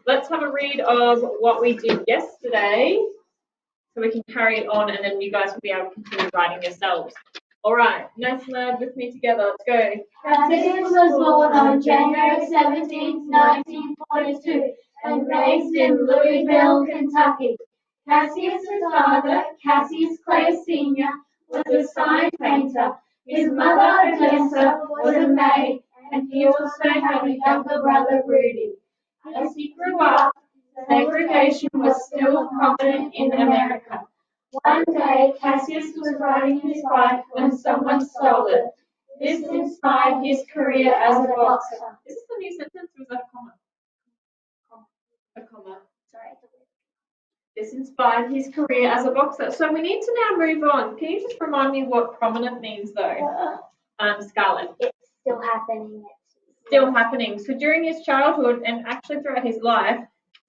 Let's have a read of what we did yesterday so we can carry it on and then you guys will be able to continue writing yourselves. All right, nice word with me together. Let's go. Cassius was born on January 17, 1942 and raised in Louisville, Kentucky. Cassius' father, Cassius Clay Sr., was a sign painter. His mother, Odessa, was a maid, and he also had a younger brother, Rudy. As he grew up, segregation was still prominent in America. One day, Cassius was riding his bike when someone stole it. This inspired his career as a boxer. Is this a new sentence or is that a comma? A comma. Sorry. This inspired his career as a boxer. So we need to now move on. Can you just remind me what prominent means though? Scarlett. It's still happening. Still happening. So during his childhood and actually throughout his life,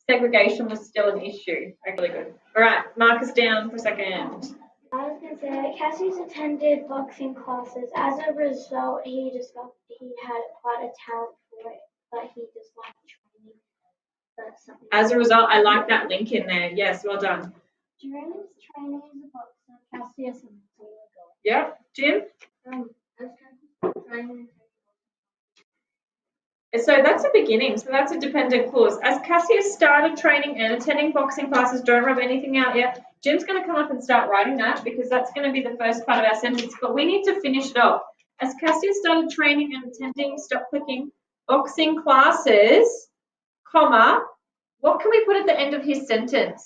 segregation was still an issue. Really good. All right, mark us down for a second. I was going to say that Cassius attended boxing classes. As a result, he discovered he had quite a talent for it, but he just liked training. As a result, I like that link in there. Yes, well done. During his training as a boxer, Cassius. Yep, Jim? So that's a beginning. So that's a dependent clause. As Cassius started training and attending boxing classes, don't rub anything out yet. Jim's going to come up and start writing that because that's going to be the first part of our sentence. But we need to finish it off. As Cassius started training and attending, stop clicking, boxing classes, comma, what can we put at the end of his sentence?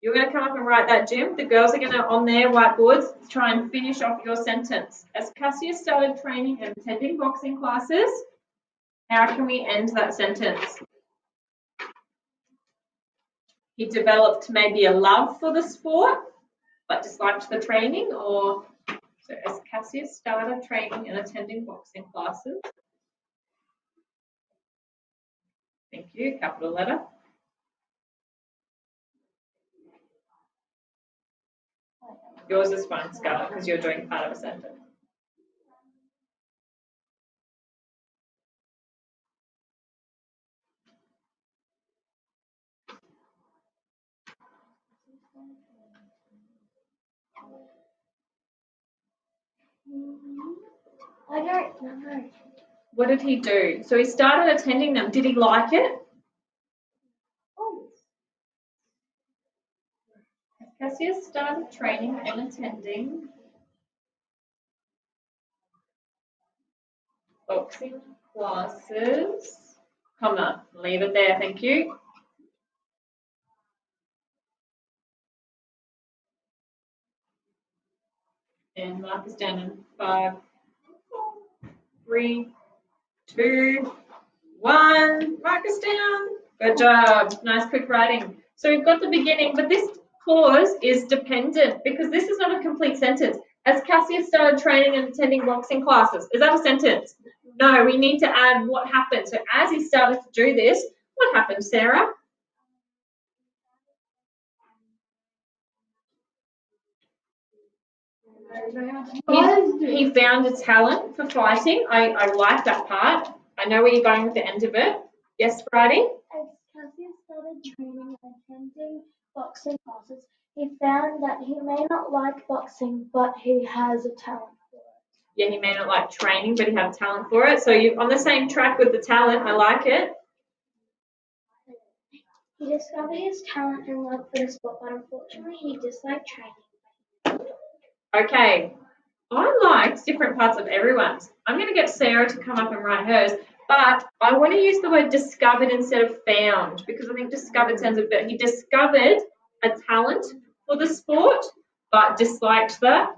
You're going to come up and write that, Jim. The girls are going to, on their whiteboards, try and finish off your sentence. As Cassius started training and attending boxing classes, how can we end that sentence? He developed maybe a love for the sport, but disliked the training, or so as Cassius started training and attending boxing classes. Thank you, capital letter. Yours is fine, Scarlett, because you're doing part of a sentence. I don't know. What did he do? So he started attending them. Did he like it? Cassius started training and attending boxing classes, comma, leave it there, thank you. And mark us down in 5, 3, 2, 1. Mark us down. Good job. Nice quick writing. So we've got the beginning, but this clause is dependent because this is not a complete sentence. As Cassius started training and attending boxing classes, is that a sentence? No, we need to add what happened. So as he started to do this, what happened, Sarah? He found a talent for fighting. I like that part. I know where you're going with the end of it. Yes, Friday? As Cassius started training and attending boxing classes, he found that he may not like boxing, but he has a talent for it. Yeah, he may not like training, but he has talent for it. So you're on the same track with the talent. I like it. He discovered his talent and love for the sport, but unfortunately he disliked training. Okay, I liked different parts of everyone's. I'm going to get Sarah to come up and write hers, but I want to use the word discovered instead of found because I think discovered sounds a bit. He discovered a talent for the sport, but disliked the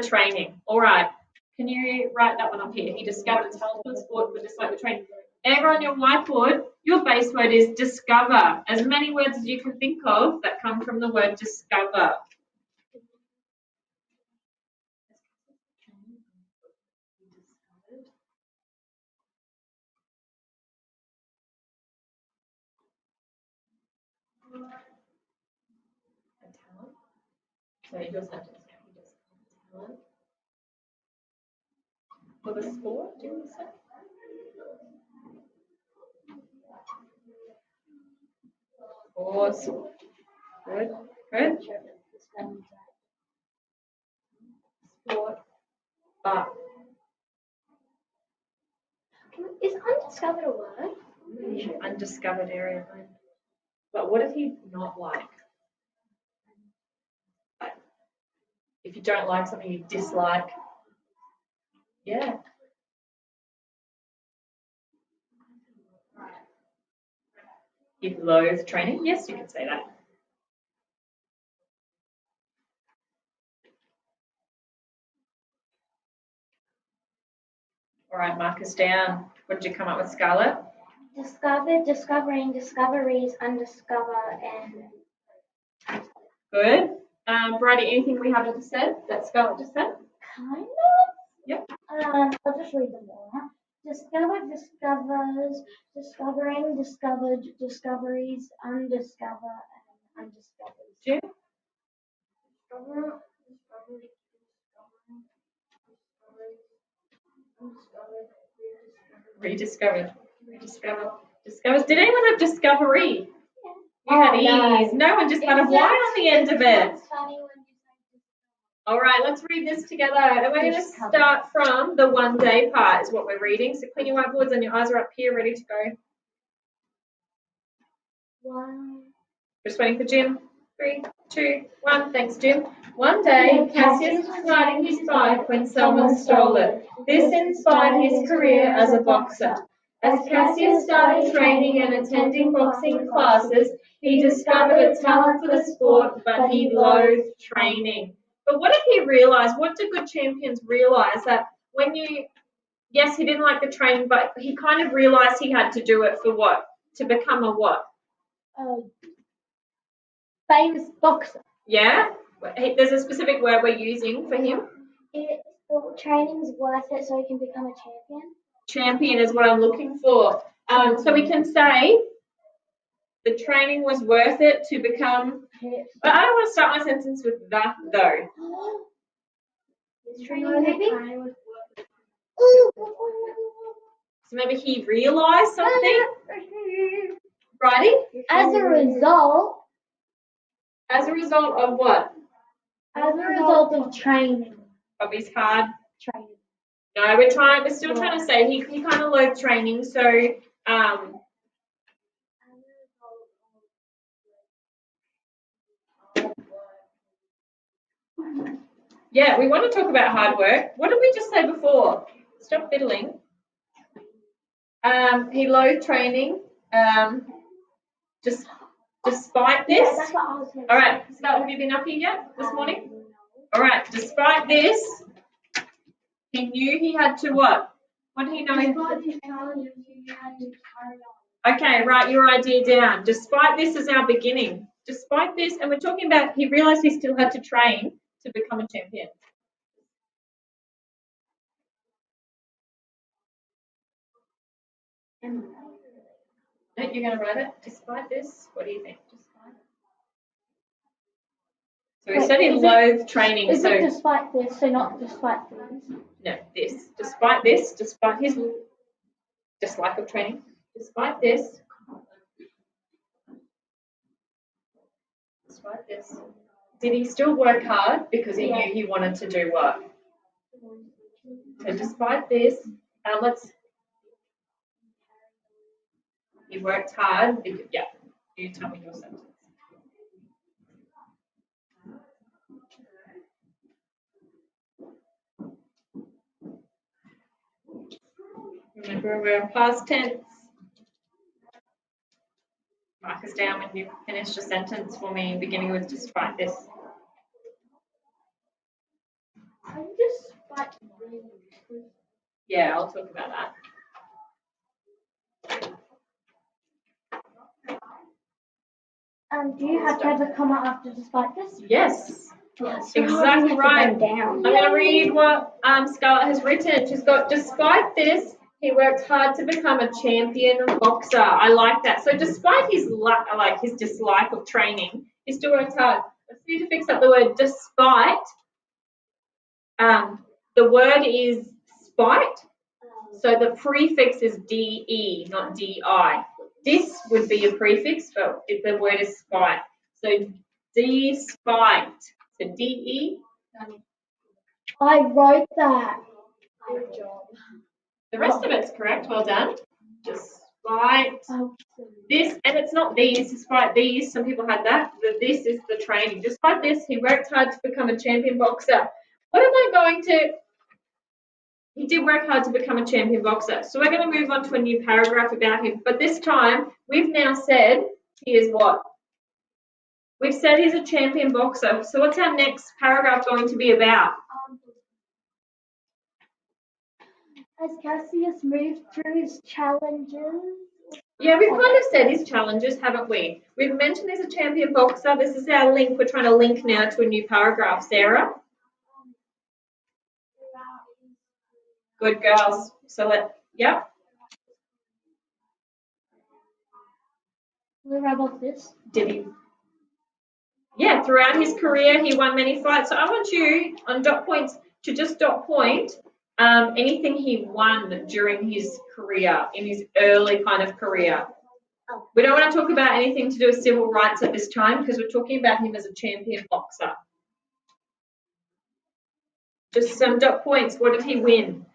training. All right, can you write that one up here? He discovered a talent for the sport, but disliked the training. Everyone on your whiteboard, your base word is discover. As many words as you can think of that come from the word discover. So your sentence now, talent for the sport, do you want to say? Pause. Good. Good. Sport. But. Is undiscovered a word? Undiscovered area. But what if he not like? If you don't like something you dislike. Yeah. You loathe training? Yes, you can say that. All right, mark us down. What did you come up with, Scarlett? Discovered, discovering, discoveries, undiscover, and Good. Bridie, anything we haven't said that Scarlett just said? kind of. Yep. I'll just read them all out. Discovered, discovers, discovering, discovered, discoveries, undiscover, and undiscovered. Jim? Discover, discovery, discovering, Rediscovered. Rediscovered. Discovered. Did anyone have discovery? You had ease. No one just had a Y on the end of it. All right, let's read this together. And we're going to start from the 1 day part is what we're reading. So clean your whiteboards and your eyes are up here, ready to go. Wow. Just waiting for Jim. 3, 2, 1. Thanks, Jim. One day, Cassius was riding his bike when someone stole it. This inspired his career as a boxer. As Cassius started training and attending boxing classes, he discovered a talent for the sport, but he loathed training. But what did he realize? What do good champions realize? That when yes, he didn't like the training, but he kind of realized he had to do it for what? To become a what? Famous boxer. Yeah? There's a specific word we're using for him. The training's worth it so he can become a champion. Champion is what I'm looking for. So we can say the training was worth it to become. But I don't want to start my sentence with that though. Training maybe? So maybe he realized something. Righty? As a result of what? As a result of training. Of his hard Training. No, we're still trying to say he kind of loathed training, so yeah, we want to talk about hard work. What did we just say before? Stop fiddling. He loathed training. Just despite this. Yeah, that's what I was saying. All right, Scott, have you been up here yet this morning? All right, despite this, he knew he had to what? What did he know? Okay, write your idea down. Despite this is our beginning. Despite this, and we're talking about he realized he still had to train to become a champion. No, you're going to write it. Despite this, what do you think? So he said he loathed training. Is it despite this, so not despite this? No, this. Despite this, despite his dislike of training, despite this, did he still work hard because he knew he wanted to do what? So despite this, he worked hard because, yeah, you tell me your sentence. Remember, we're in past tense. Mark us down when you finish your sentence for me, beginning with despite this. Yeah, I'll talk about that. Do you have to ever come out after despite this? Yes. Exactly right. I'm going to read what Scarlett has written. She's got, despite this, he worked hard to become a champion boxer. I like that. So despite his dislike of training, he still worked hard. Let's need to fix up the word despite. The word is spite. So the prefix is DE, not DI. Dis would be a prefix, but if the word is spite. So despite. So D-E. I wrote that. Good job. The rest of it's correct. Well done. Despite Oh, this, and it's not these, despite these, some people had that. This is the training. Despite this, he worked hard to become a champion boxer. What am I going to? He did work hard to become a champion boxer. So we're going to move on to a new paragraph about him. But this time, we've now said he is what? We've said he's a champion boxer. So what's our next paragraph going to be about? As Cassius moved through his challenges. Yeah, we've kind of said his challenges, haven't we? We've mentioned he's a champion boxer. This is our link. We're trying to link now to a new paragraph. Sarah? Good girls. So yep. What about this? Did he? Yeah, throughout his career, he won many fights. So I want you on dot points to just dot point anything he won during his career, in his early kind of career. We don't want to talk about anything to do with civil rights at this time because we're talking about him as a champion boxer. Just some dot points. What did he win?